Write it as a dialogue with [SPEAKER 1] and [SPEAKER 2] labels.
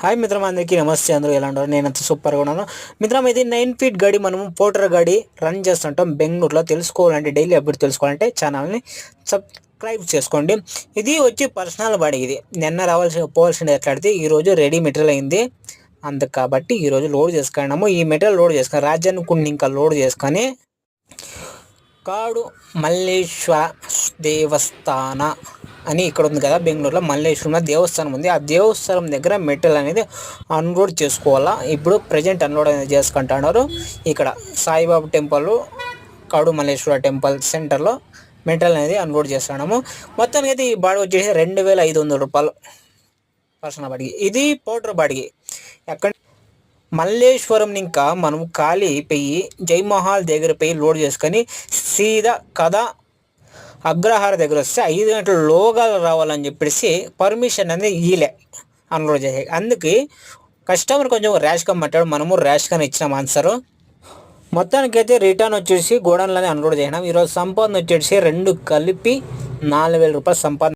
[SPEAKER 1] Hi మిత్రం, అందరికీ నమస్తే. అందరూ ఎలా ఉంటారు? నేనంత సూపర్గా ఉన్నాను మిత్రం. ఇది 9 ఫీట్ గాడి మనము పోటర్ గాడి రన్ చేస్తుంటాం బెంగళూరులో. తెలుసుకోవాలంటే, డైలీ అప్డేట్ తెలుసుకోవాలంటే ఛానల్ని సబ్స్క్రైబ్ చేసుకోండి. ఇది వచ్చి పర్సనల్ బాడీ. ఇది నిన్న పోవాల్సింది ఎట్లాడితే ఈరోజు రెడీ మెటీరియల్ అయింది. అందుకు కాబట్టి ఈరోజు లోడ్ చేసుకున్నాము. ఈ మెటీరియల్ లోడ్ చేసుకొని రాజ్యాన్ని కొన్ని ఇంకా లోడ్ చేసుకొని కాడు మల్లేశ్వర దేవస్థాన అని ఇక్కడ ఉంది కదా, బెంగళూరులో మల్లేశ్వరం దేవస్థానం ఉంది. ఆ దేవస్థానం దగ్గర మెటీరియల్ అనేది అన్లోడ్ చేసుకోవాలా. ఇప్పుడు ప్రజెంట్ అన్లోడ్ అనేది చేసుకుంటున్నారు. ఇక్కడ సాయిబాబా టెంపుల్, కాడు మల్లేశ్వర టెంపుల్ సెంటర్లో మెటీరియల్ అనేది అన్లోడ్ చేస్తున్నాము. మొత్తానికి అయితే ఈ బాడీ వచ్చేసి 2500 రూపాయలు పర్సనల్ బాడీకి. ఇది పౌడర్ బాడీకి. ఎక్కడ మల్లేశ్వరం ఇంకా మనం ఖాళీ అయిపోయి జైమహల్ దగ్గర పోయి లోడ్ చేసుకొని సీదా కథ అగ్రహార దగ్గర వస్తే 5 గంటల లోగా రావాలని చెప్పేసి పర్మిషన్ అనేది ఈలే అన్లోడ్ చేసే. అందుకే కస్టమర్ కొంచెం ర్యాష్గా మాట్లాడు, మనము ర్యాష్గానే ఇచ్చినాం ఆన్సరు. మొత్తానికైతే రిటర్న్ వచ్చేసి గోడౌన్లోనే అన్లోడ్ చేసినాం. ఈరోజు సంపాదన వచ్చేసి 2 కలిపి 4000 రూపాయలు సంపాదన.